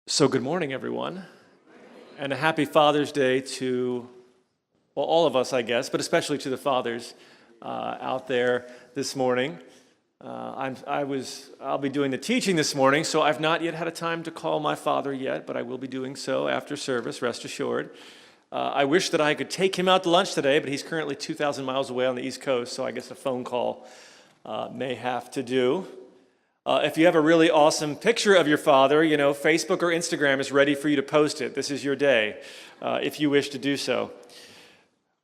So good morning, everyone, and a happy Father's Day to, well, all of us, I guess, but especially to the fathers out there this morning. I'll be doing the teaching this morning, so I've not yet had a time to call my father yet, but I will be doing so after service, rest assured. I wish that I could take him out to lunch today, but he's currently 2,000 miles away on the East Coast, so I guess a phone call may have to do. If you have a really awesome picture of your father, Facebook or Instagram is ready for you to post it. This is your day, if you wish to do so.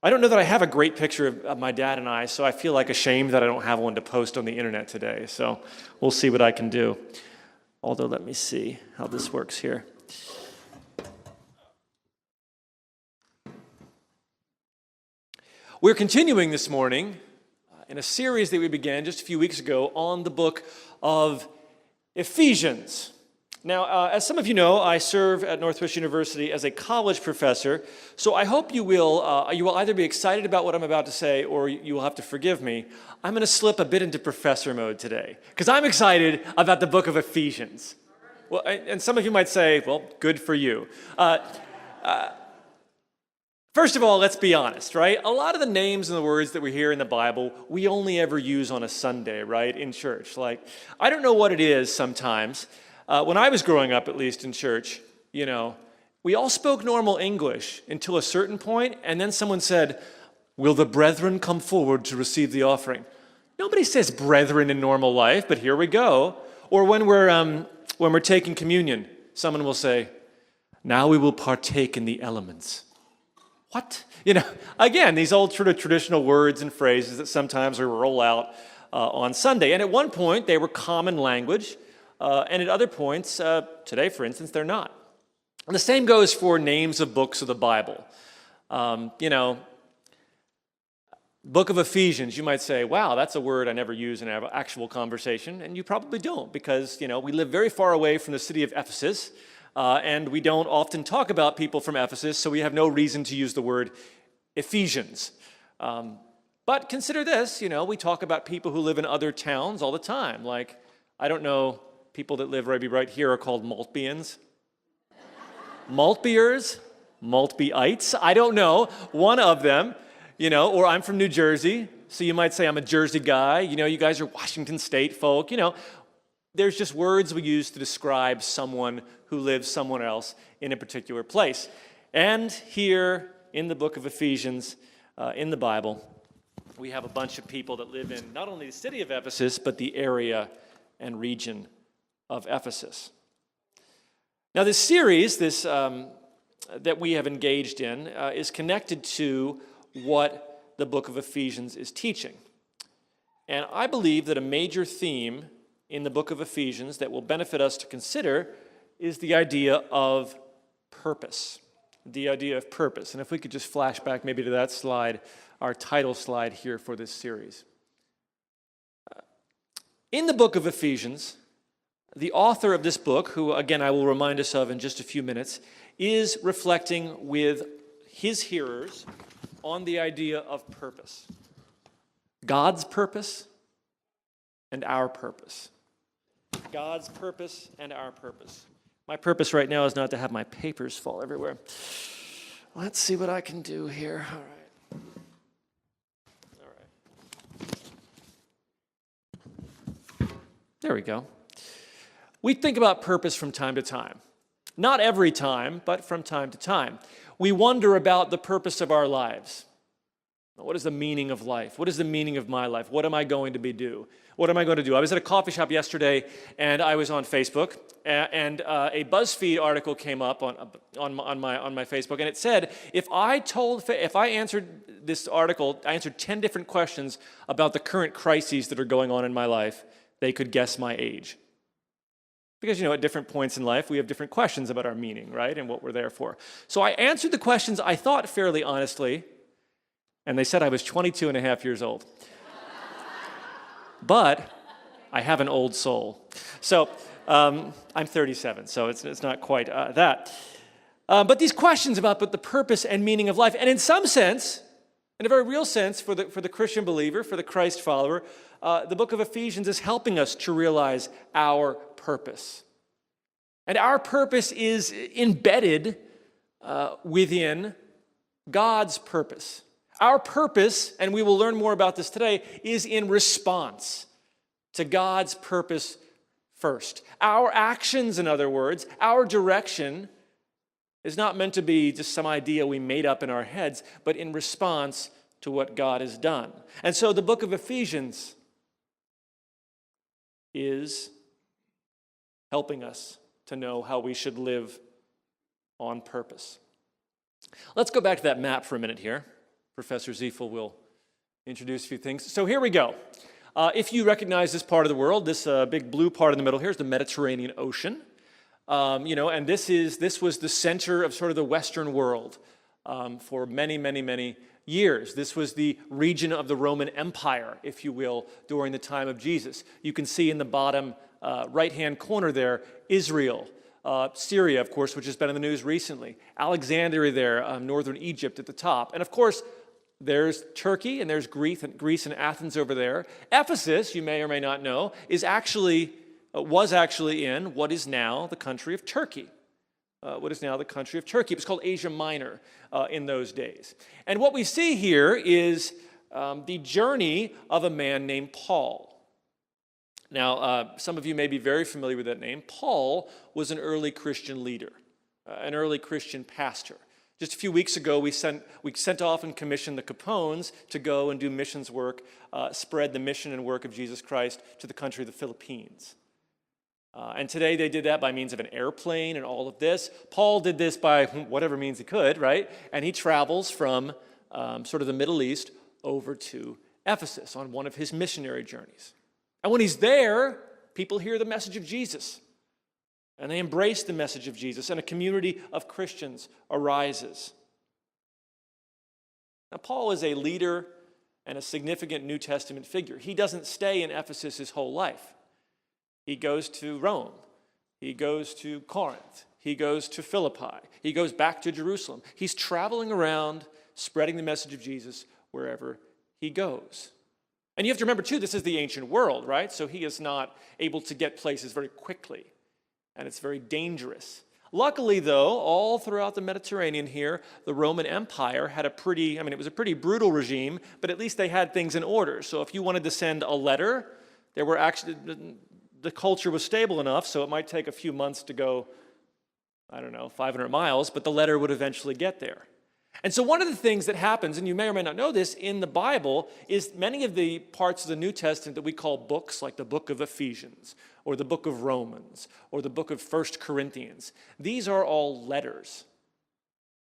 I don't know that I have a great picture of my dad and I, so I feel like ashamed that I don't have one to post on the internet today. So we'll see what I can do. Although, let me see how this works here. We're continuing this morning in a series that we began just a few weeks ago on the book of Ephesians. Now, as some of you know, I serve at Northwest University as a college professor, so I hope you will either be excited about what I'm about to say or you will have to forgive me. I'm going to slip a bit into professor mode today because I'm excited about the book of Ephesians. Well, and some of you might say, well, good for you. First of all, let's be honest, right? A lot of the names and the words that we hear in the Bible, we only ever use on a Sunday, right, in church. Like, I don't know what it is sometimes. When I was growing up, at least in church, we all spoke normal English until a certain point, and then someone said, "Will the brethren come forward to receive the offering?" Nobody says brethren in normal life, but here we go. Or when we're taking communion, someone will say, "Now we will partake in the elements." What? Again, these old sort of traditional words and phrases that sometimes we roll out on Sunday. And at one point, they were common language. And at other points, today, for instance, they're not. And the same goes for names of books of the Bible. Book of Ephesians, you might say, wow, that's a word I never use in an actual conversation. And you probably don't because, we live very far away from the city of Ephesus. And we don't often talk about people from Ephesus, so we have no reason to use the word Ephesians. But consider this, we talk about people who live in other towns all the time. Like, I don't know, people that live maybe right here are called Maltbians. Maltbiers? Maltbyites? I don't know. One of them, or I'm from New Jersey, so you might say I'm a Jersey guy. You guys are Washington State folk, There's just words we use to describe someone who lives somewhere else in a particular place. And here in the book of Ephesians, in the Bible, we have a bunch of people that live in not only the city of Ephesus, but the area and region of Ephesus. Now this series, that we have engaged in, is connected to what the book of Ephesians is teaching. And I believe that a major theme in the book of Ephesians that will benefit us to consider is the idea of purpose. The idea of purpose. And if we could just flash back maybe to that slide, our title slide here for this series. In the book of Ephesians, the author of this book, who again I will remind us of in just a few minutes, is reflecting with his hearers on the idea of purpose. God's purpose and our purpose. God's purpose and our purpose. My purpose right now is not to have my papers fall everywhere. Let's see what I can do here. All right. There we go. We think about purpose from time to time. Not every time, but from time to time. We wonder about the purpose of our lives. What is the meaning of life? What is the meaning of my life? What am I going to do? What am I going to do? I was at a coffee shop yesterday, and I was on Facebook, and a BuzzFeed article came up on my Facebook, and it said, if I answered this article, I answered 10 different questions about the current crises that are going on in my life, they could guess my age. Because, at different points in life, we have different questions about our meaning, right, and what we're there for. So I answered the questions, I thought, fairly honestly, and they said I was 22 and a half years old. But I have an old soul. So I'm 37, so it's not quite that. But these questions about the purpose and meaning of life, and in some sense, in a very real sense, for the Christian believer, for the Christ follower, the book of Ephesians is helping us to realize our purpose. And our purpose is embedded within God's purpose. Our purpose, and we will learn more about this today, is in response to God's purpose first. Our actions, in other words, our direction is not meant to be just some idea we made up in our heads, but in response to what God has done. And so the book of Ephesians is helping us to know how we should live on purpose. Let's go back to that map for a minute here. Professor Ziefle will introduce a few things. So here we go. If you recognize this part of the world, this big blue part in the middle here is the Mediterranean Ocean. And this was the center of sort of the Western world for many, many, many years. This was the region of the Roman Empire, if you will, during the time of Jesus. You can see in the bottom right-hand corner there, Israel, Syria, of course, which has been in the news recently, Alexandria there, northern Egypt at the top, and of course, there's Turkey, and there's Greece and Athens over there. Ephesus, you may or may not know, was actually in what is now the country of Turkey. It was called Asia Minor in those days. And what we see here is the journey of a man named Paul. Now, some of you may be very familiar with that name. Paul was an early Christian leader, an early Christian pastor. Just a few weeks ago, we sent off and commissioned the Capones to go and do missions work, spread the mission and work of Jesus Christ to the country of the Philippines. And today they did that by means of an airplane and all of this. Paul did this by whatever means he could, right? And he travels from sort of the Middle East over to Ephesus on one of his missionary journeys. And when he's there, people hear the message of Jesus. And they embrace the message of Jesus, and a community of Christians arises. Now, Paul is a leader and a significant New Testament figure. He doesn't stay in Ephesus his whole life. He goes to Rome. He goes to Corinth. He goes to Philippi. He goes back to Jerusalem. He's traveling around, spreading the message of Jesus wherever he goes. And you have to remember, too, this is the ancient world, right? So he is not able to get places very quickly. And it's very dangerous. Luckily, though, all throughout the Mediterranean here, the Roman Empire had it was a pretty brutal regime, but at least they had things in order. So if you wanted to send a letter, the culture was stable enough, so it might take a few months to go, 500 miles, but the letter would eventually get there. And so one of the things that happens, and you may or may not know this, in the Bible is many of the parts of the New Testament that we call books, like the book of Ephesians, or the book of Romans, or the book of 1 Corinthians. These are all letters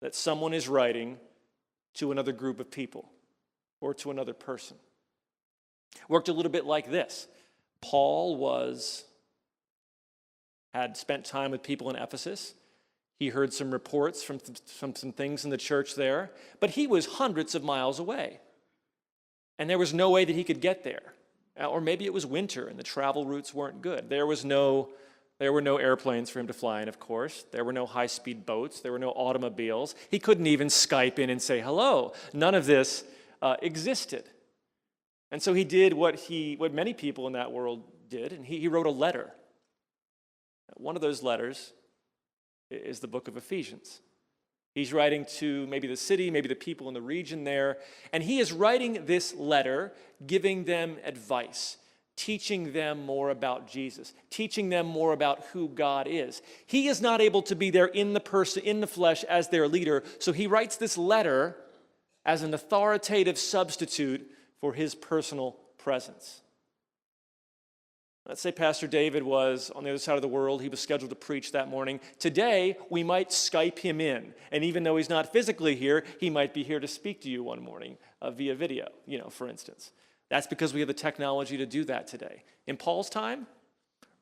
that someone is writing to another group of people or to another person. Worked a little bit like this. Paul had spent time with people in Ephesus. He heard some reports from some things in the church there, but he was hundreds of miles away. And there was no way that he could get there. Or maybe it was winter and the travel routes weren't good. There were no airplanes for him to fly in, of course. There were no high-speed boats. There were no automobiles. He couldn't even Skype in and say hello. None of this existed. And so he did what many people in that world did, and he wrote a letter. One of those letters is the book of Ephesians. He's writing to maybe the city, maybe the people in the region there, and he is writing this letter, giving them advice, teaching them more about Jesus, teaching them more about who God is. He is not able to be there in the flesh as their leader, so he writes this letter as an authoritative substitute for his personal presence. Let's say Pastor David was on the other side of the world. He was scheduled to preach that morning. Today, we might Skype him in. And even though he's not physically here, he might be here to speak to you one morning via video, for instance. That's because we have the technology to do that today. In Paul's time,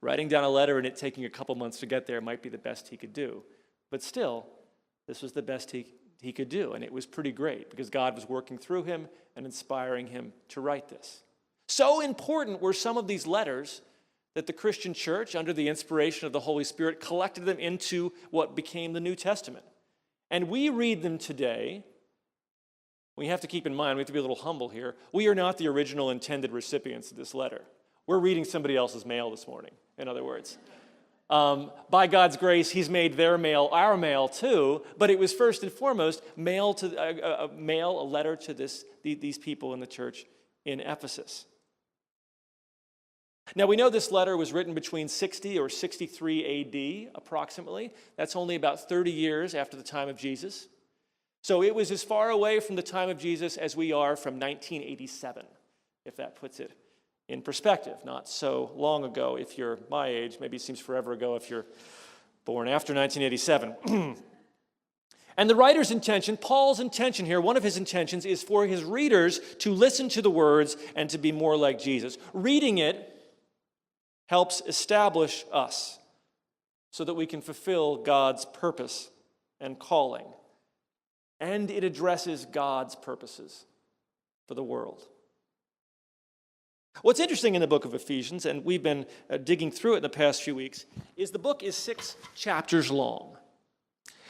writing down a letter and it taking a couple months to get there might be the best he could do. But still, this was the best he could do. And it was pretty great because God was working through him and inspiring him to write this. So important were some of these letters that the Christian church, under the inspiration of the Holy Spirit, collected them into what became the New Testament. And we read them today. We have to keep in mind, we have to be a little humble here. We are not the original intended recipients of this letter. We're reading somebody else's mail this morning, in other words. By God's grace, he's made their mail our mail too, but it was first and foremost a letter to these people in the church in Ephesus. Now, we know this letter was written between 60 or 63 AD, approximately. That's only about 30 years after the time of Jesus. So it was as far away from the time of Jesus as we are from 1987, if that puts it in perspective. Not so long ago if you're my age. Maybe it seems forever ago if you're born after 1987. And the writer's intention, Paul's intention here, one of his intentions is for his readers to listen to the words and to be more like Jesus. Reading it helps establish us so that we can fulfill God's purpose and calling. And it addresses God's purposes for the world. What's interesting in the book of Ephesians, and we've been digging through it in the past few weeks, is the book is 6 chapters long.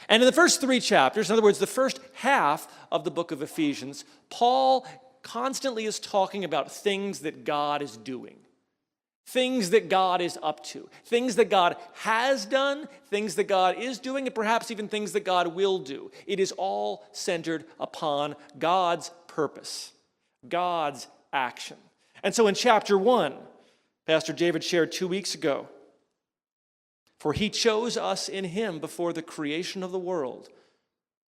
And in the first 3 chapters, in other words, the first half of the book of Ephesians, Paul constantly is talking about things that God is doing. Things that God is up to, things that God has done, things that God is doing, and perhaps even things that God will do. It is all centered upon God's purpose, God's action. And so in chapter 1, Pastor David shared 2 weeks ago, for he chose us in him before the creation of the world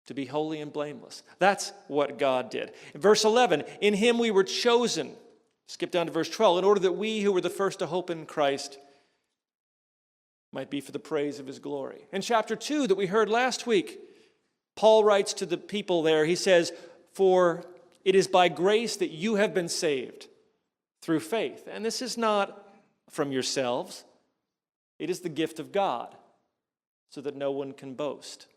to be holy and blameless. That's what God did. In verse 11, in him we were chosen. Skip down to verse 12. In order that we who were the first to hope in Christ might be for the praise of his glory. In chapter 2 that we heard last week, Paul writes to the people there, he says, for it is by grace that you have been saved through faith. And this is not from yourselves. It is the gift of God, so that no one can boast.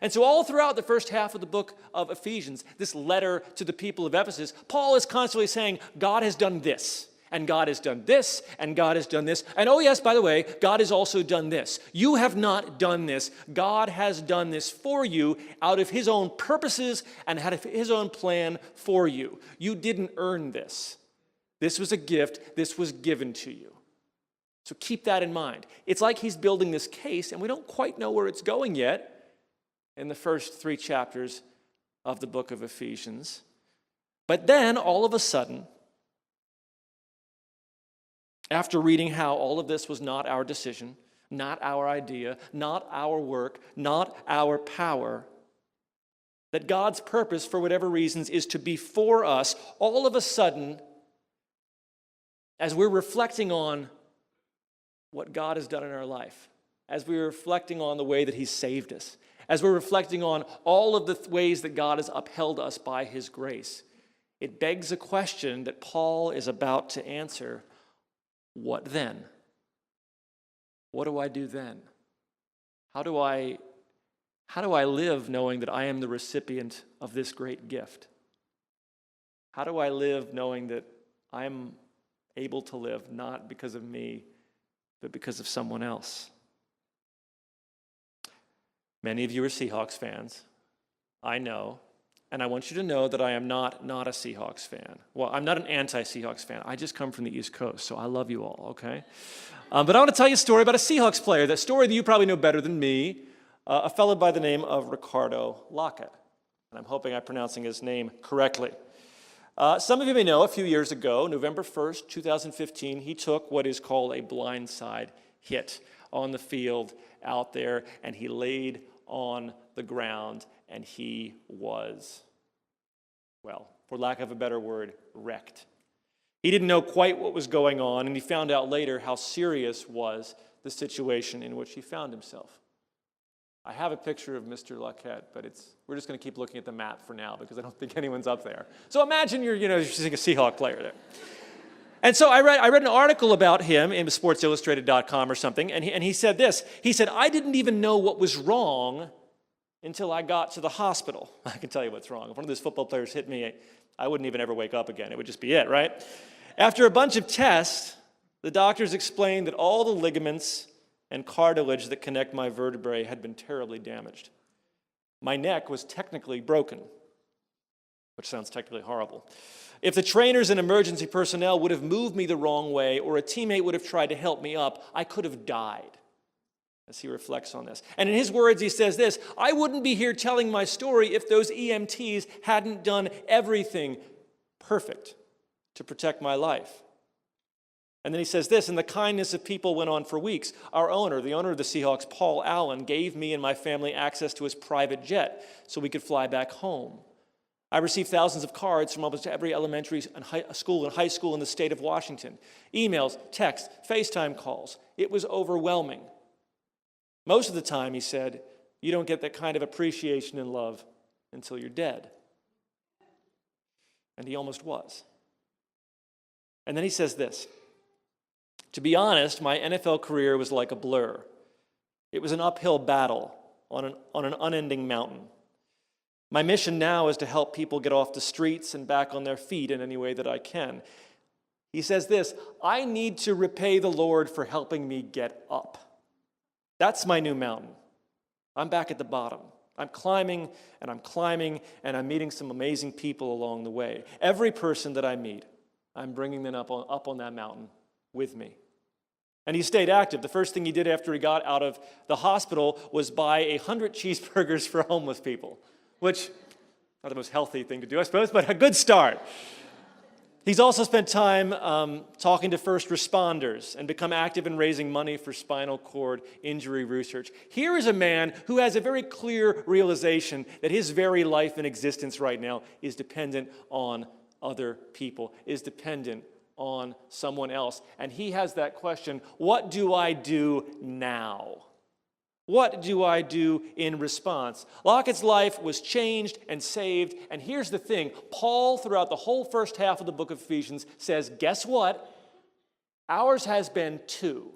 And so all throughout the first half of the book of Ephesians, this letter to the people of Ephesus, Paul is constantly saying, God has done this, and God has done this, and God has done this. And oh yes, by the way, God has also done this. You have not done this. God has done this for you out of his own purposes and out of his own plan for you. You didn't earn this. This was a gift. This was given to you. So keep that in mind. It's like he's building this case, and we don't quite know where it's going yet, in the first 3 chapters of the book of Ephesians. But then, all of a sudden, after reading how all of this was not our decision, not our idea, not our work, not our power, that God's purpose, for whatever reasons, is to be for us, all of a sudden, as we're reflecting on what God has done in our life, as we're reflecting on the way that he's saved us, as we're reflecting on all of the ways that God has upheld us by his grace, it begs a question that Paul is about to answer. What then? What do I do then? How do I live knowing that I am the recipient of this great gift? How do I live knowing that I'm able to live not because of me, but because of someone else? Many of you are Seahawks fans. I know. And I want you to know that I am not a Seahawks fan. Well, I'm not an anti-Seahawks fan. I just come from the East Coast, so I love you all, okay? But I want to tell you a story about a Seahawks player, that story that you probably know better than me, a fellow by the name of Ricardo Lockett. And I'm hoping I'm pronouncing his name correctly. Some of you may know a few years ago, November 1st, 2015, he took what is called a blindside hit on the field out there, and he laid on the ground, and he was, well, for lack of a better word, wrecked. He didn't know quite what was going on, and he found out later how serious was the situation in which he found himself. I have a picture of Mr. Lockett, but we're just going to keep looking at the map for now because I don't think anyone's up there. So imagine you're seeing a Seahawk player there. And so I read an article about him in sportsillustrated.com or something, and he said this. He said, I didn't even know what was wrong until I got to the hospital. I can tell you what's wrong. If one of those football players hit me, I wouldn't even ever wake up again. It would just be it, right? After a bunch of tests, the doctors explained that all the ligaments and cartilage that connect my vertebrae had been terribly damaged. My neck was technically broken, which sounds technically horrible. If the trainers and emergency personnel would have moved me the wrong way or a teammate would have tried to help me up, I could have died. as he reflects on this. And in his words, he says this, I wouldn't be here telling my story if those EMTs hadn't done everything perfect to protect my life. And then he says this, and the kindness of people went on for weeks. Our owner, the owner of the Seahawks, Paul Allen, gave me and my family access to his private jet so we could fly back home. I received thousands of cards from almost every elementary and high school in the state of Washington. Emails, texts, FaceTime calls. It was overwhelming. Most of the time, he said, you don't get that kind of appreciation and love until you're dead. And he almost was. And then he says this, to be honest, my NFL career was like a blur. It was an uphill battle on an unending mountain. My mission now is to help people get off the streets and back on their feet in any way that I can. He says this, I need to repay the Lord for helping me get up. That's my new mountain. I'm back at the bottom. I'm climbing, and I'm meeting some amazing people along the way. Every person that I meet, I'm bringing them up on that mountain with me. And he stayed active. The first thing he did after he got out of the hospital was buy 100 cheeseburgers for homeless people, which, not the most healthy thing to do, I suppose, but a good start. He's also spent time talking to first responders and become active in raising money for spinal cord injury research. Here is a man who has a very clear realization that his very life and existence right now is dependent on other people, is dependent on someone else. And he has that question, what do I do now? What do I do in response? Lockett's life was changed and saved. And here's the thing. Paul, throughout the whole first half of the book of Ephesians, says, guess what? Ours has been too.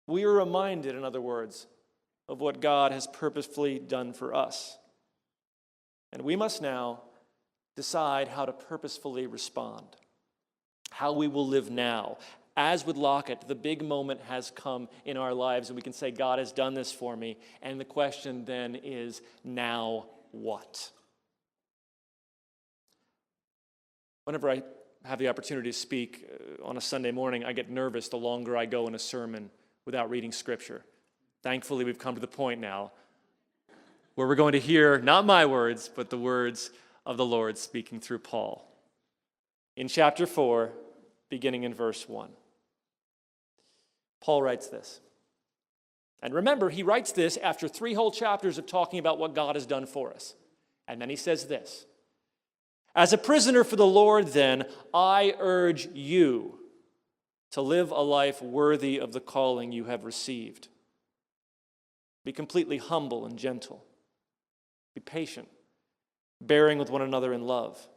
We are reminded, in other words, of what God has purposefully done for us. And we must now decide how to purposefully respond, how we will live now. As with Lockett, the big moment has come in our lives, and we can say, God has done this for me. And the question then is, now what? Whenever I have the opportunity to speak on a Sunday morning, I get nervous the longer I go in a sermon without reading Scripture. Thankfully, we've come to the point now where we're going to hear not my words, but the words of the Lord speaking through Paul. In chapter 4, beginning in verse 1. Paul writes this. And remember, he writes this after 3 whole chapters of talking about what God has done for us. And then he says this. As a prisoner for the Lord, then, I urge you to live a life worthy of the calling you have received. Be completely humble and gentle. Be patient, bearing with one another in love.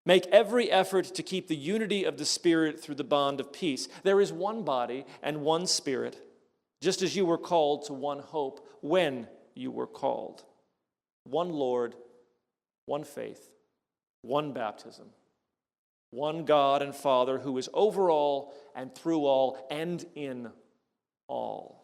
Make every effort to keep the unity of the Spirit through the bond of peace. There is one body and one Spirit, just as you were called to one hope when you were called. One Lord, one faith, one baptism, one God and Father who is over all and through all and in all.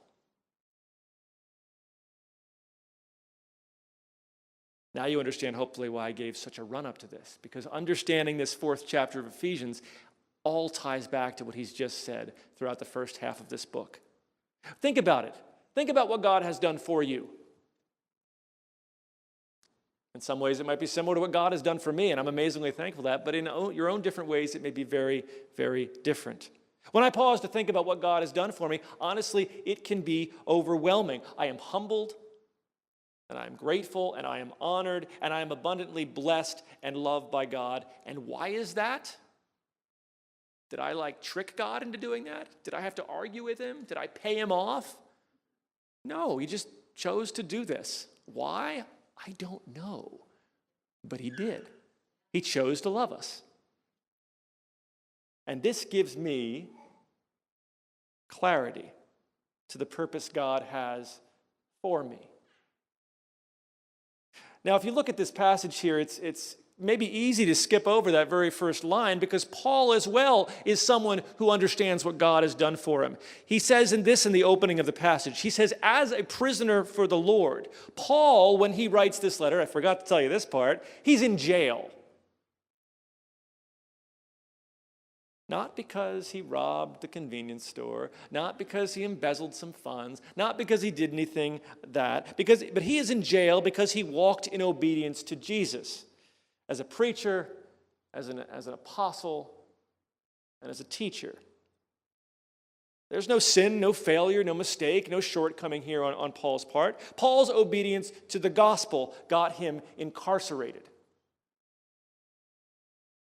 Now you understand, hopefully, why I gave such a run-up to this. Because understanding this 4th chapter of Ephesians all ties back to what he's just said throughout the first half of this book. Think about it. Think about what God has done for you. In some ways, it might be similar to what God has done for me, and I'm amazingly thankful for that. But in your own different ways, it may be very, very different. When I pause to think about what God has done for me, honestly, it can be overwhelming. I am humbled, and I am grateful, and I am honored, and I am abundantly blessed and loved by God. And why is that? Did I trick God into doing that? Did I have to argue with him? Did I pay him off? No, he just chose to do this. Why? I don't know. But he did. He chose to love us. And this gives me clarity to the purpose God has for me. Now, if you look at this passage here, it's maybe easy to skip over that very first line because Paul as well is someone who understands what God has done for him. He says in the opening of the passage, he says, as a prisoner for the Lord. Paul, when he writes this letter, I forgot to tell you this part, he's in jail. Not because he robbed the convenience store, not because he embezzled some funds, not because he did anything but he is in jail because he walked in obedience to Jesus as a preacher, as an apostle, and as a teacher. There's no sin, no failure, no mistake, no shortcoming here on Paul's part. Paul's obedience to the gospel got him incarcerated.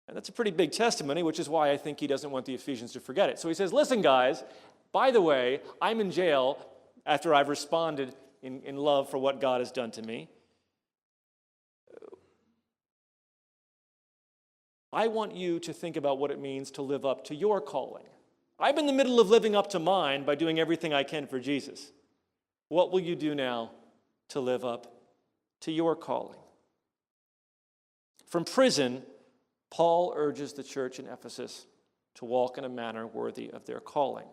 And that's a pretty big testimony, which is why I think he doesn't want the Ephesians to forget it. So he says, listen, guys, by the way, I'm in jail after I've responded in love for what God has done to me. I want you to think about what it means to live up to your calling. I'm in the middle of living up to mine by doing everything I can for Jesus. What will you do now to live up to your calling? From prison, Paul urges the church in Ephesus to walk in a manner worthy of their calling.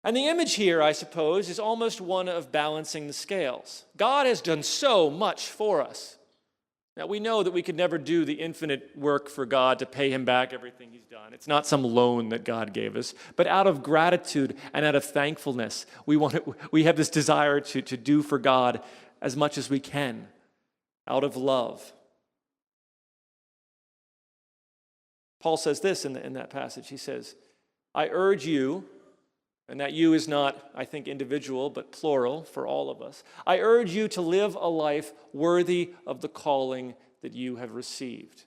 And the image here, I suppose, is almost one of balancing the scales. God has done so much for us. Now, we know that we could never do the infinite work for God to pay him back everything he's done. It's not some loan that God gave us. But out of gratitude and out of thankfulness, we have this desire to do for God as much as we can out of love. Paul says this in that passage. He says, I urge you, and that you is not, I think, individual, but plural for all of us. I urge you to live a life worthy of the calling that you have received.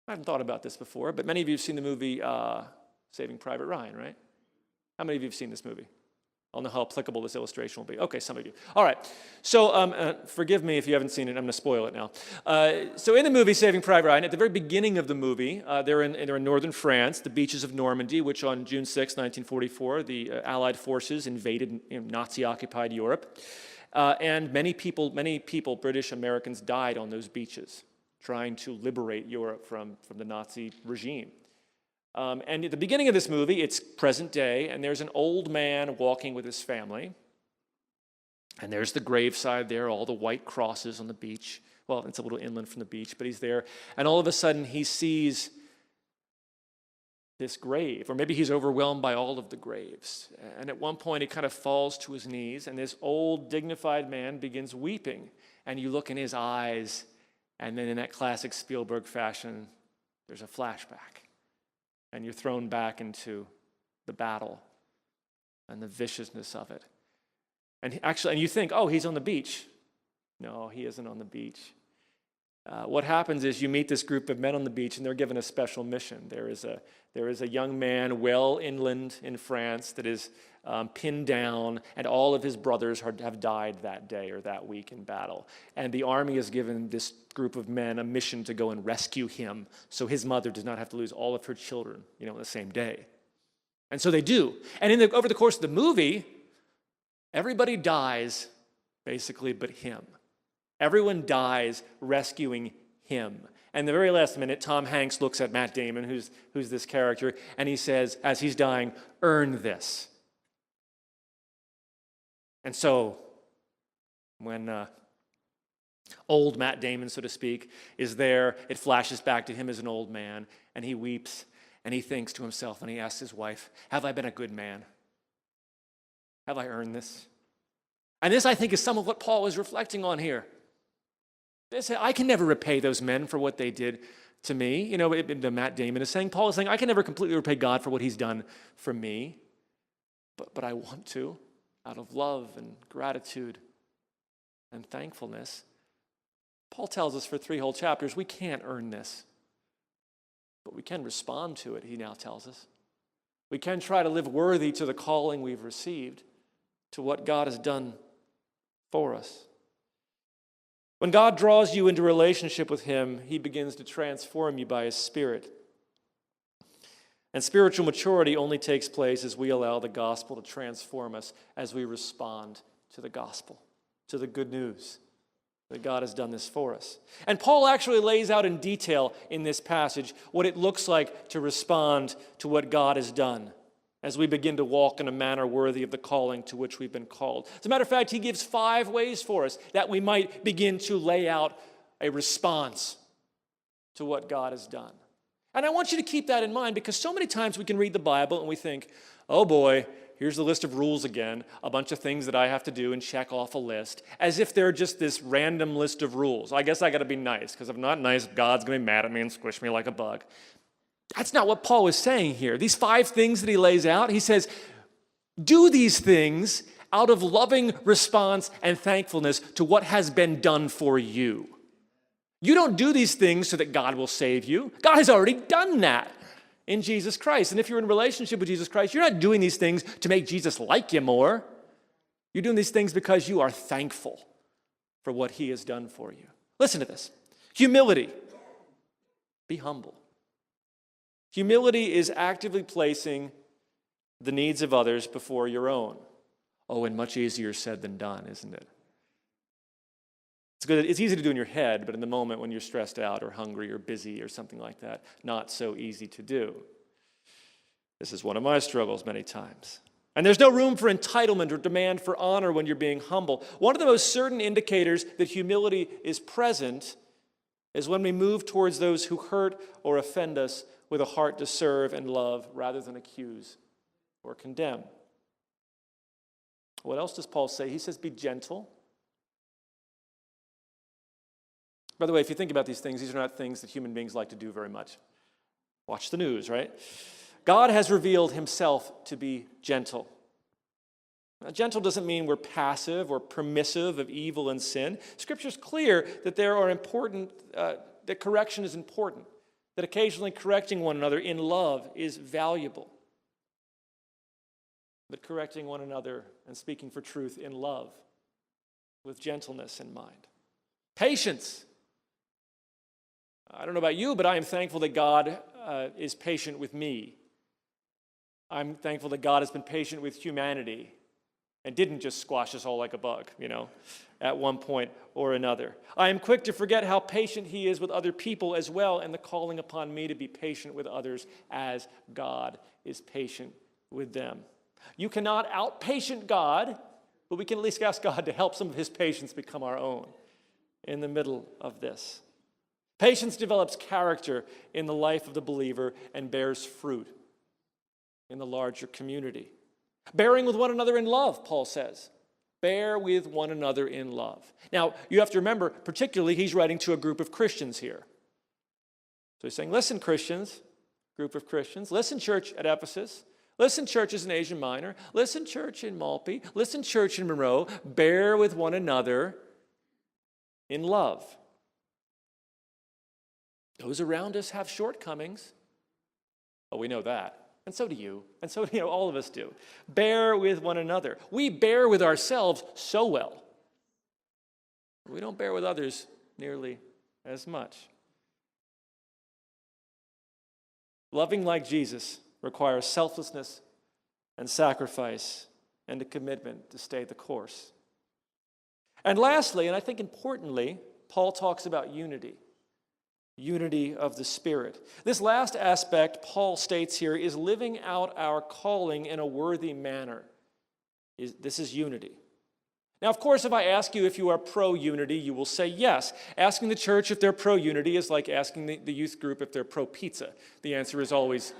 I haven't thought about this before, but many of you have seen the movie Saving Private Ryan, right? How many of you have seen this movie? I'll know how applicable this illustration will be. Okay, some of you. All right. So forgive me if you haven't seen it. I'm going to spoil it now. So in the movie Saving Private Ryan, at the very beginning of the movie, they're in northern France, the beaches of Normandy, which on June 6, 1944, the Allied forces invaded Nazi-occupied Europe. And many people, British Americans, died on those beaches trying to liberate Europe from the Nazi regime. And at the beginning of this movie, it's present day, and there's an old man walking with his family. And there's the graveside there, all the white crosses on the beach. Well, it's a little inland from the beach, but he's there. And all of a sudden, he sees this grave, or maybe he's overwhelmed by all of the graves. And at one point, he kind of falls to his knees, and this old, dignified man begins weeping. And you look in his eyes, and then in that classic Spielberg fashion, there's a flashback. And you're thrown back into the battle and the viciousness of it. And you think, oh, he's on the beach. No, he isn't on the beach. What happens is you meet this group of men on the beach, and they're given a special mission. There is a young man well inland in France that is pinned down, and all of his brothers have died that day or that week in battle. And the army has given this group of men a mission to go and rescue him so his mother does not have to lose all of her children, on the same day. And so they do. And over the course of the movie, everybody dies, basically, but him. Everyone dies rescuing him. And the very last minute, Tom Hanks looks at Matt Damon, who's this character, and he says, as he's dying, earn this. And so when old Matt Damon, so to speak, is there, it flashes back to him as an old man, and he weeps, and he thinks to himself, and he asks his wife, have I been a good man? Have I earned this? And this, I think, is some of what Paul is reflecting on here. I can never repay those men for what they did to me. Matt Damon is saying, Paul is saying, I can never completely repay God for what he's done for me, but I want to, out of love and gratitude and thankfulness. Paul tells us for 3 whole chapters, we can't earn this, but we can respond to it, he now tells us. We can try to live worthy to the calling we've received, to what God has done for us. When God draws you into relationship with him, he begins to transform you by his Spirit. And spiritual maturity only takes place as we allow the gospel to transform us, as we respond to the gospel, to the good news that God has done this for us. And Paul actually lays out in detail in this passage what it looks like to respond to what God has done as we begin to walk in a manner worthy of the calling to which we've been called. As a matter of fact, he gives 5 ways for us that we might begin to lay out a response to what God has done. And I want you to keep that in mind because so many times we can read the Bible and we think, oh boy, here's the list of rules again, a bunch of things that I have to do and check off a list, as if they're just this random list of rules. I guess I got to be nice because if I'm not nice, God's going to be mad at me and squish me like a bug. That's not what Paul is saying here. These 5 things that he lays out, he says, do these things out of loving response and thankfulness to what has been done for you. You don't do these things so that God will save you. God has already done that in Jesus Christ. And if you're in a relationship with Jesus Christ, you're not doing these things to make Jesus like you more. You're doing these things because you are thankful for what he has done for you. Listen to this. Humility. Be humble. Humility is actively placing the needs of others before your own. Oh, and much easier said than done, isn't it? It's good. It's easy to do in your head, but in the moment when you're stressed out or hungry or busy or something like that, not so easy to do. This is one of my struggles many times. And there's no room for entitlement or demand for honor when you're being humble. One of the most certain indicators that humility is present is when we move towards those who hurt or offend us with a heart to serve and love rather than accuse or condemn. What else does Paul say? He says, be gentle. By the way, if you think about these things, these are not things that human beings like to do very much. Watch the news, right? God has revealed himself to be gentle. Now, gentle doesn't mean we're passive or permissive of evil and sin. Scripture's clear that that correction is important, that occasionally correcting one another in love is valuable. But correcting one another and speaking for truth in love with gentleness in mind. Patience. I don't know about you, but I am thankful that God is patient with me. I'm thankful that God has been patient with humanity and didn't just squash us all like a bug, at one point or another. I am quick to forget how patient he is with other people as well, and the calling upon me to be patient with others as God is patient with them. You cannot out-patient God, but we can at least ask God to help some of his patience become our own in the middle of this. Patience develops character in the life of the believer and bears fruit in the larger community. Bearing with one another in love, Paul says. Bear with one another in love. Now, you have to remember, particularly, he's writing to a group of Christians here. So he's saying, listen, Christians, group of Christians, listen, church at Ephesus, listen, churches in Asia Minor, listen, church in Malpi, listen, church in Monroe, bear with one another in love. Those around us have shortcomings. Oh, we know that. And so do you. And so, all of us do. Bear with one another. We bear with ourselves so well. We don't bear with others nearly as much. Loving like Jesus requires selflessness and sacrifice and a commitment to stay the course. And lastly, and I think importantly, Paul talks about unity. Unity of the Spirit. This last aspect, Paul states here, is living out our calling in a worthy manner. This is unity. Now, of course, if I ask you if you are pro-unity, you will say yes. Asking the church if they're pro-unity is like asking the youth group if they're pro-pizza. The answer is always,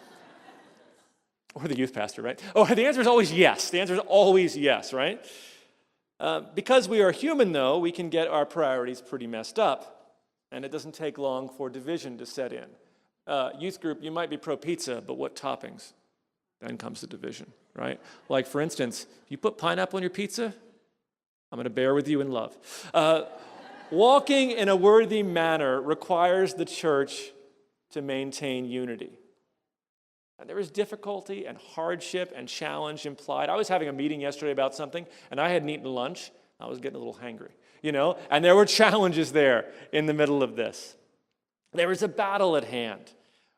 or the youth pastor, right? Oh, the answer is always yes. The answer is always yes, right? Because we are human, though, we can get our priorities pretty messed up. And it doesn't take long for division to set in. Youth group, you might be pro-pizza, but what toppings? Then comes the division, right? Like, for instance, you put pineapple on your pizza, I'm going to bear with you in love. Walking in a worthy manner requires the church to maintain unity. And there is difficulty and hardship and challenge implied. I was having a meeting yesterday about something, and I hadn't eaten lunch. I was getting a little hangry. And there were challenges there in the middle of this. There was a battle at hand.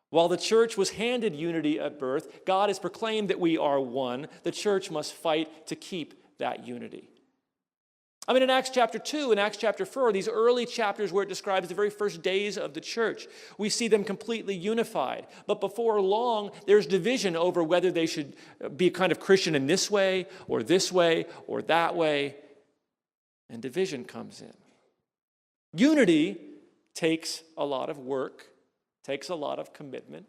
While the church was handed unity at birth, God has proclaimed that we are one. The church must fight to keep that unity. In Acts chapter 2 and Acts chapter 4, these early chapters where it describes the very first days of the church, we see them completely unified. But before long, there's division over whether they should be a kind of Christian in this way or that way. And division comes in. Unity takes a lot of work, takes a lot of commitment,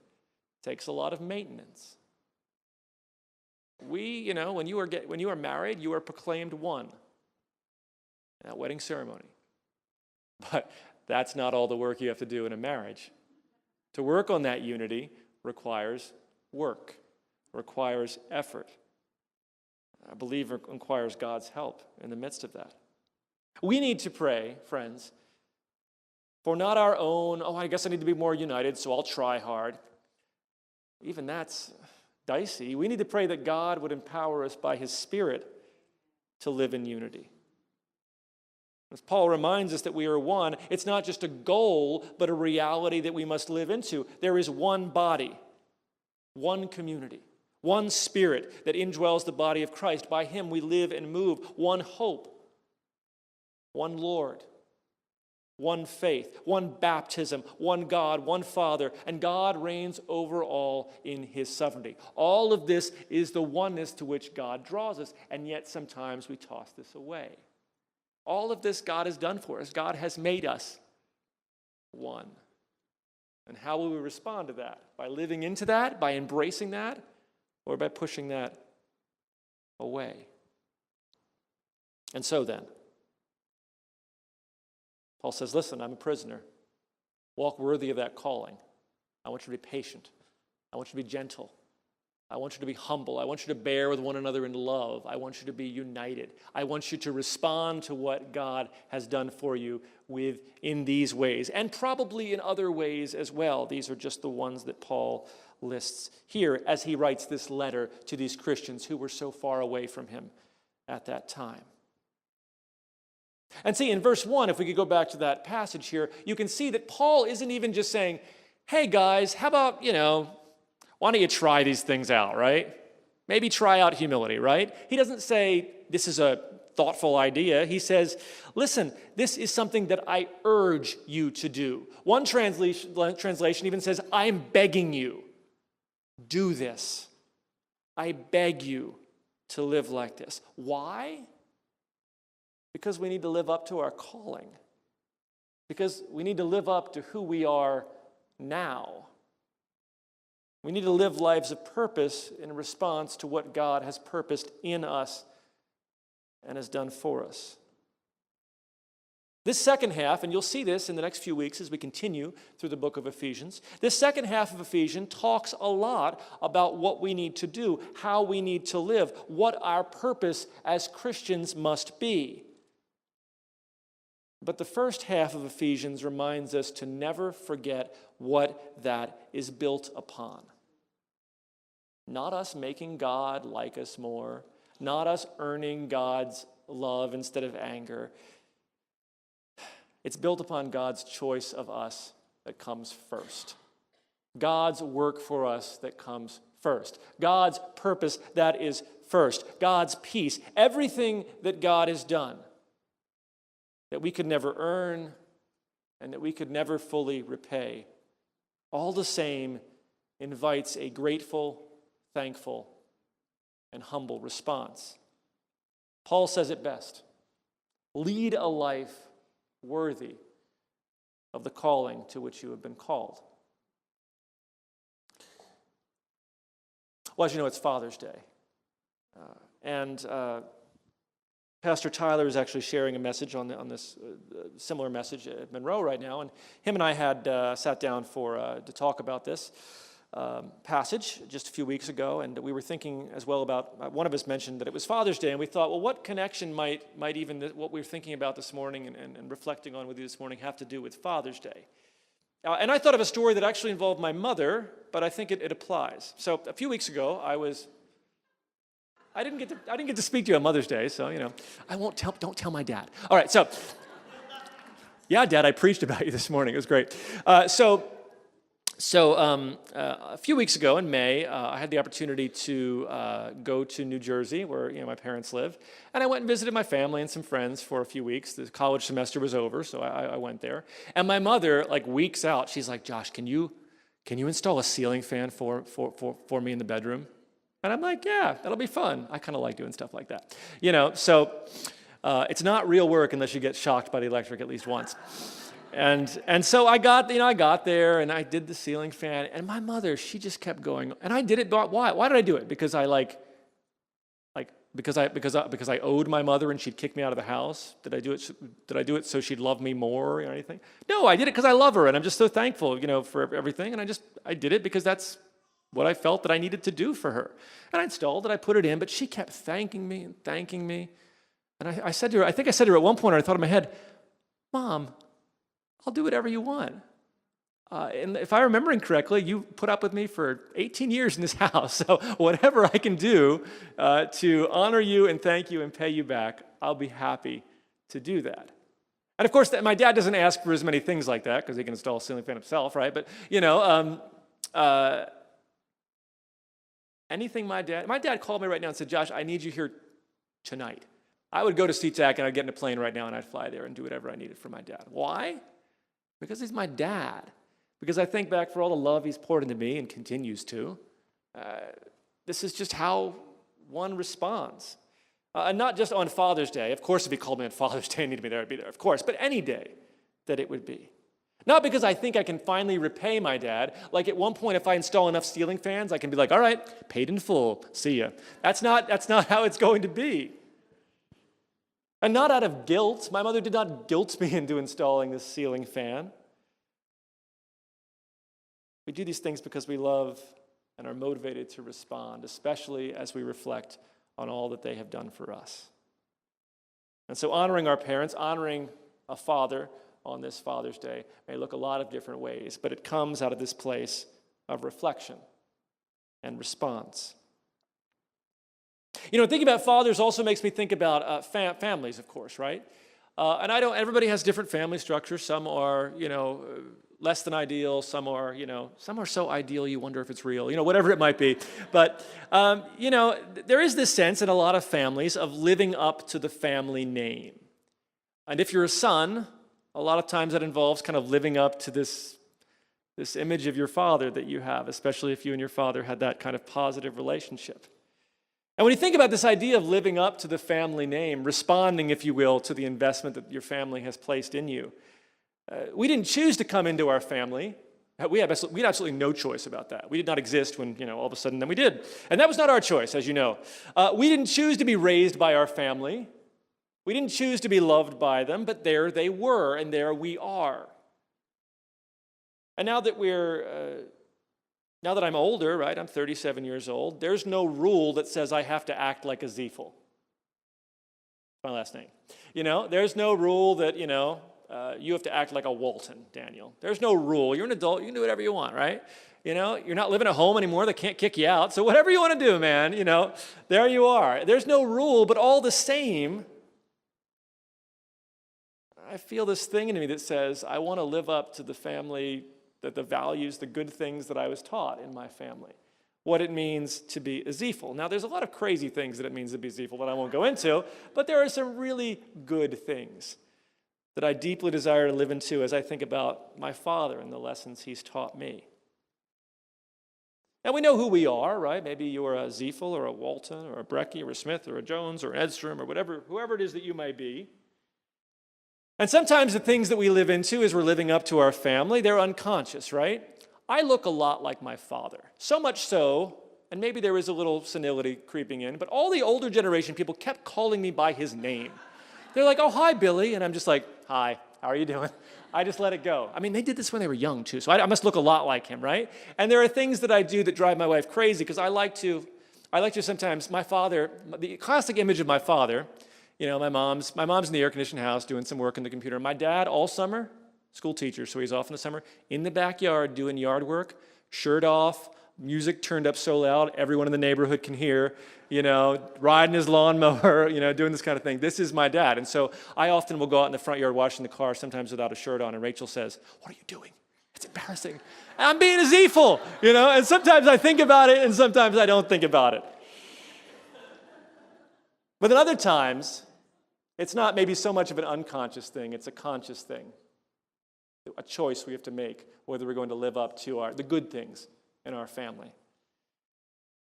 takes a lot of maintenance. When you are married, you are proclaimed one at wedding ceremony. But that's not all the work you have to do in a marriage. To work on that unity requires work, requires effort. I believe it requires God's help in the midst of that. We need to pray, friends, for not our own, I guess I need to be more united, so I'll try hard. Even that's dicey. We need to pray that God would empower us by his Spirit to live in unity. As Paul reminds us that we are one, it's not just a goal, but a reality that we must live into. There is one body, one community, one Spirit that indwells the body of Christ. By him we live and move. One hope, one Lord, one faith, one baptism, one God, one Father, and God reigns over all in his sovereignty. All of this is the oneness to which God draws us, and yet sometimes we toss this away. All of this God has done for us. God has made us one. And how will we respond to that? By living into that, by embracing that, or by pushing that away? And so then, Paul says, listen, I'm a prisoner. Walk worthy of that calling. I want you to be patient. I want you to be gentle. I want you to be humble. I want you to bear with one another in love. I want you to be united. I want you to respond to what God has done for you in these ways, and probably in other ways as well. These are just the ones that Paul lists here as he writes this letter to these Christians who were so far away from him at that time. And see, in verse 1, if we could go back to that passage here, you can see that Paul isn't even just saying, hey guys, how about, why don't you try these things out, right? Maybe try out humility, right? He doesn't say this is a thoughtful idea. He says, listen, this is something that I urge you to do. One translation even says, I'm begging you, do this. I beg you to live like this. Why? Because we need to live up to our calling. Because we need to live up to who we are now. We need to live lives of purpose in response to what God has purposed in us and has done for us. This second half, and you'll see this in the next few weeks as we continue through the book of Ephesians, this second half of Ephesians talks a lot about what we need to do, how we need to live, what our purpose as Christians must be. But the first half of Ephesians reminds us to never forget what that is built upon. Not us making God like us more, not us earning God's love instead of anger. It's built upon God's choice of us that comes first. God's work for us that comes first. God's purpose that is first. God's peace. Everything that God has done that we could never earn and that we could never fully repay, all the same invites a grateful, thankful, and humble response. Paul says it best: lead a life worthy of the calling to which you have been called. Well, as you know, it's Father's Day. And Pastor Tyler is actually sharing a message on this similar message at Monroe right now, and him and I had sat down to talk about this passage just a few weeks ago, and we were thinking as well about, one of us mentioned that it was Father's Day, and we thought, well, what connection might even what we were thinking about this morning and reflecting on with you this morning have to do with Father's Day? And I thought of a story that actually involved my mother, but I think it applies. So a few weeks ago, I didn't get to speak to you on Mother's Day, so don't tell my dad. All right, so yeah, Dad, I preached about you this morning. It was great. So a few weeks ago in May, I had the opportunity to go to New Jersey, where my parents live, and I went and visited my family and some friends for a few weeks. The college semester was over, so I went there. And my mother, weeks out, she's like, "Josh, can you install a ceiling fan for me in the bedroom?" And I'm like, "Yeah, that'll be fun." I kind of like doing stuff like that, So it's not real work unless you get shocked by the electric at least once. And so I got there and I did the ceiling fan, and my mother, she just kept going. And I did it, but why? Why did I do it? Because because I owed my mother and she'd kick me out of the house? Did I do it so she'd love me more or anything? No, I did it because I love her and I'm just so thankful, for everything. And I did it because that's what I felt that I needed to do for her. And I installed it, I put it in, but she kept thanking me and thanking me. And I said to her, I think I said to her at one point, I thought in my head, Mom, I'll do whatever you want. And if I'm remembering correctly, you put up with me for 18 years in this house. So whatever I can do to honor you and thank you and pay you back, I'll be happy to do that. And of course, my dad doesn't ask for as many things like that because he can install a ceiling fan himself, right? But, anything my dad called me right now and said, Josh, I need you here tonight. I would go to SeaTac and I'd get in a plane right now and I'd fly there and do whatever I needed for my dad. Why? Because he's my dad. Because I think back for all the love he's poured into me and continues to. This is just how one responds. And not just on Father's Day. Of course, if he called me on Father's Day and needed me there, I'd be there, of course. But any day that it would be. Not because I think I can finally repay my dad. Like at one point, if I install enough ceiling fans, I can be like, all right, paid in full, see ya. That's not how it's going to be. And not out of guilt. My mother did not guilt me into installing this ceiling fan. We do these things because we love and are motivated to respond, especially as we reflect on all that they have done for us. And so honoring our parents, honoring a father on this Father's Day may look a lot of different ways, but it comes out of this place of reflection and response. Thinking about fathers also makes me think about families, of course, right? And everybody has different family structures. Some are, less than ideal. Some are so ideal you wonder if it's real, whatever it might be. But, there is this sense in a lot of families of living up to the family name. And if you're a son, a lot of times that involves kind of living up to this image of your father that you have, especially if you and your father had that kind of positive relationship. And when you think about this idea of living up to the family name, responding, if you will, to the investment that your family has placed in you, we didn't choose to come into our family. We had absolutely no choice about that. We did not exist when, all of a sudden, then we did. And that was not our choice, as you know. We didn't choose to be raised by our family. We didn't choose to be loved by them, but there they were, and there we are. And now that I'm older, right, I'm 37 years old, there's no rule that says I have to act like a Ziefle. My last name. There's no rule that, you have to act like a Walton, Daniel. There's no rule. You're an adult. You can do whatever you want, right? You're not living at home anymore. They can't kick you out. So whatever you want to do, man, there you are. There's no rule, but all the same, I feel this thing in me that says I want to live up to the family, the values, the good things that I was taught in my family. What it means to be a Ziefle. Now, there's a lot of crazy things that it means to be Ziefle that I won't go into, but there are some really good things that I deeply desire to live into as I think about my father and the lessons he's taught me. And we know who we are, right? Maybe you're a Ziefle or a Walton or a Brecky or a Smith or a Jones or an Edstrom or whoever it is that you may be. And sometimes the things that we live into as we're living up to our family, they're unconscious, right? I look a lot like my father. So much so, and maybe there is a little senility creeping in, but all the older generation people kept calling me by his name. They're like, oh, hi, Billy. And I'm just like, hi, how are you doing? I just let it go. I mean, they did this when they were young, too, so I must look a lot like him, right? And there are things that I do that drive my wife crazy because I like to sometimes, my father, the classic image of my father, my mom's in the air-conditioned house doing some work on the computer. My dad, all summer, school teacher, so he's off in the summer, in the backyard doing yard work, shirt off, music turned up so loud everyone in the neighborhood can hear, riding his lawnmower, doing this kind of thing. This is my dad. And so I often will go out in the front yard washing the car, sometimes without a shirt on, and Rachel says, what are you doing? It's embarrassing. And I'm being a Ziefle, and sometimes I think about it and sometimes I don't think about it. But then other times, it's not maybe so much of an unconscious thing, it's a conscious thing. A choice we have to make, whether we're going to live up to the good things in our family.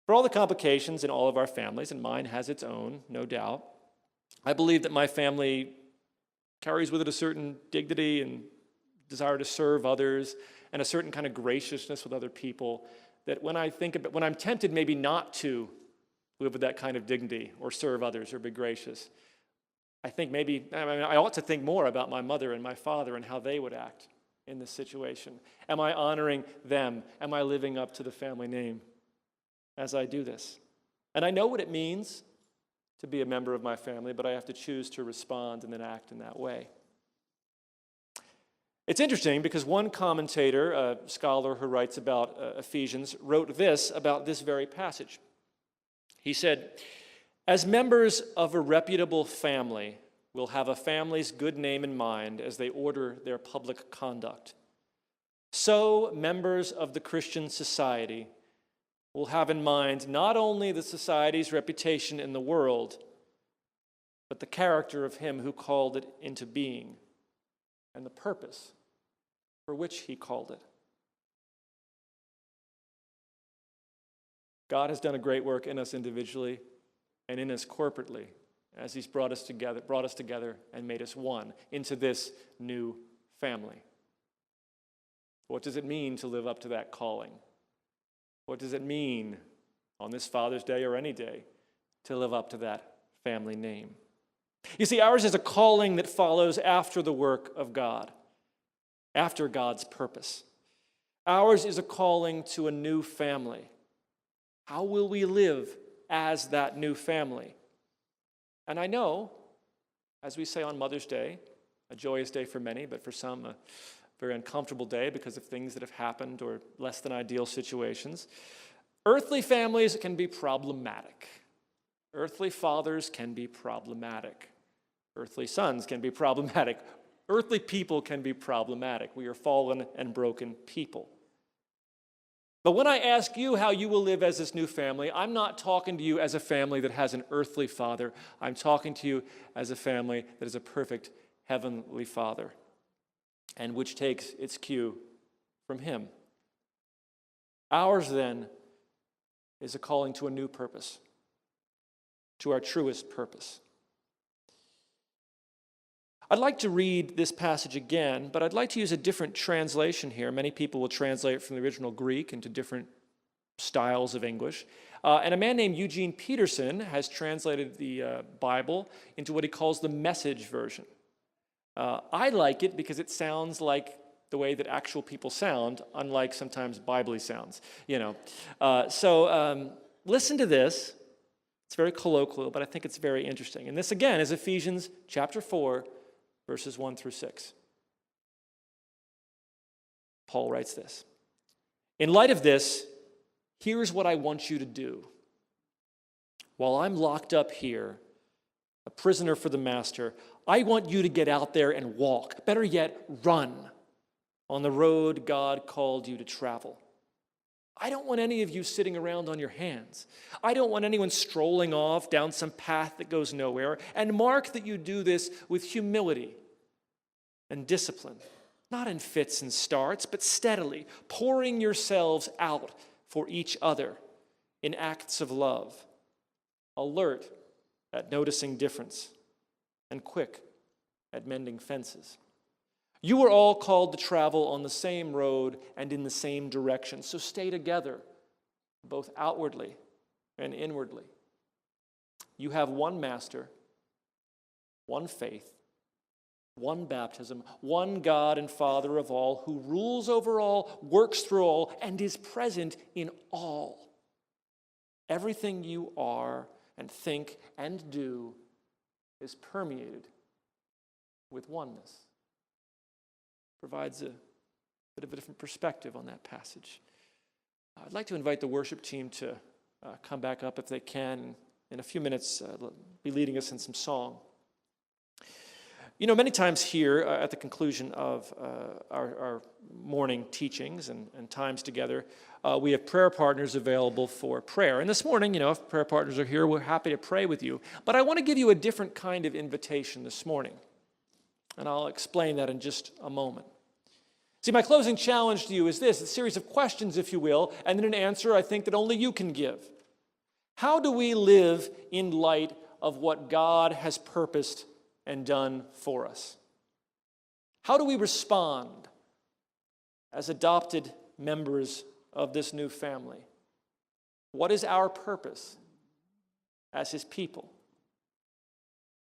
For all the complications in all of our families, and mine has its own, no doubt, I believe that my family carries with it a certain dignity and desire to serve others, and a certain kind of graciousness with other people that when I'm tempted maybe not to live with that kind of dignity or serve others or be gracious, I ought to think more about my mother and my father and how they would act in this situation. Am I honoring them? Am I living up to the family name as I do this? And I know what it means to be a member of my family, but I have to choose to respond and then act in that way. It's interesting because one commentator, a scholar who writes about Ephesians, wrote this about this very passage. He said, "As members of a reputable family will have a family's good name in mind as they order their public conduct, so members of the Christian society will have in mind not only the society's reputation in the world, but the character of him who called it into being and the purpose for which he called it." God has done a great work in us individually and in us corporately as he's brought us together and made us one into this new family. What does it mean to live up to that calling? What does it mean on this Father's Day or any day to live up to that family name? You see, ours is a calling that follows after the work of God, after God's purpose. Ours is a calling to a new family. How will we live as that new family? And I know, as we say on Mother's Day, a joyous day for many, but for some a very uncomfortable day because of things that have happened or less than ideal situations, earthly families can be problematic. Earthly fathers can be problematic. Earthly sons can be problematic. Earthly people can be problematic. We are fallen and broken people. But when I ask you how you will live as this new family, I'm not talking to you as a family that has an earthly father. I'm talking to you as a family that is a perfect heavenly Father, and which takes its cue from him. Ours, then, is a calling to a new purpose, to our truest purpose. I'd like to read this passage again, but I'd like to use a different translation here. Many people will translate from the original Greek into different styles of English. And a man named Eugene Peterson has translated the Bible into what he calls the Message version. I like it because it sounds like the way that actual people sound, unlike sometimes Bible-y sounds, So listen to this. It's very colloquial, but I think it's very interesting. And this, again, is Ephesians chapter 4, verses 1 through 6. Paul writes this: "In light of this, here's what I want you to do. While I'm locked up here, a prisoner for the master, I want you to get out there and walk, better yet, run on the road God called you to travel. I don't want any of you sitting around on your hands. I don't want anyone strolling off down some path that goes nowhere. And mark that you do this with humility and discipline, not in fits and starts, but steadily, pouring yourselves out for each other in acts of love, alert at noticing difference, and quick at mending fences. You are all called to travel on the same road and in the same direction, so stay together, both outwardly and inwardly. You have one master, one faith, one baptism, one God and Father of all, who rules over all, works through all, and is present in all. Everything you are and think and do is permeated with oneness." Provides a bit of a different perspective on that passage. I'd like to invite the worship team to come back up if they can. In a few minutes, be leading us in some song. Many times here at the conclusion of our morning teachings and times together, we have prayer partners available for prayer. And this morning, if prayer partners are here, we're happy to pray with you. But I want to give you a different kind of invitation this morning. And I'll explain that in just a moment. See, my closing challenge to you is this: a series of questions, if you will, and then an answer I think that only you can give. How do we live in light of what God has purposed and done for us? How do we respond as adopted members of this new family? What is our purpose as his people?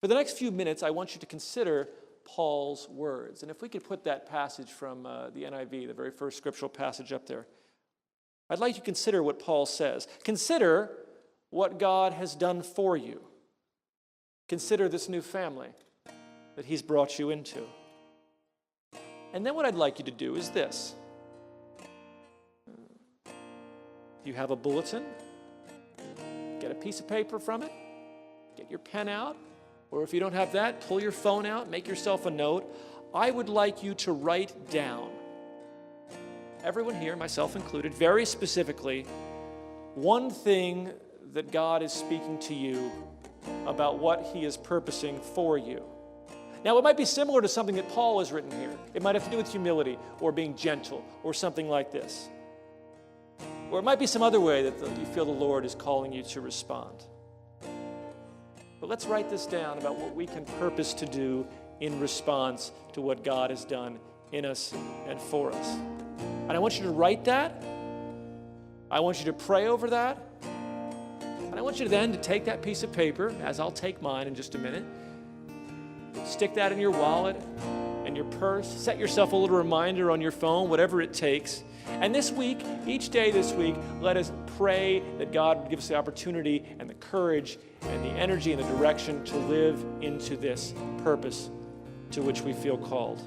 For the next few minutes, I want you to consider Paul's words. And if we could put that passage from the NIV, the very first scriptural passage up there, I'd like you to consider what Paul says. Consider what God has done for you. Consider this new family that he's brought you into. And then what I'd like you to do is this. If you have a bulletin, get a piece of paper from it, get your pen out, or if you don't have that, pull your phone out, make yourself a note. I would like you to write down, everyone here, myself included, very specifically, one thing that God is speaking to you about what he is purposing for you. Now, it might be similar to something that Paul has written here. It might have to do with humility or being gentle or something like this. Or it might be some other way that you feel the Lord is calling you to respond. But let's write this down about what we can purpose to do in response to what God has done in us and for us. And I want you to write that. I want you to pray over that. And I want you then to take that piece of paper, as I'll take mine in just a minute, stick that in your wallet and your purse, set yourself a little reminder on your phone, whatever it takes. And this week, each day this week, let us pray that God would give us the opportunity and the courage and the energy and the direction to live into this purpose to which we feel called.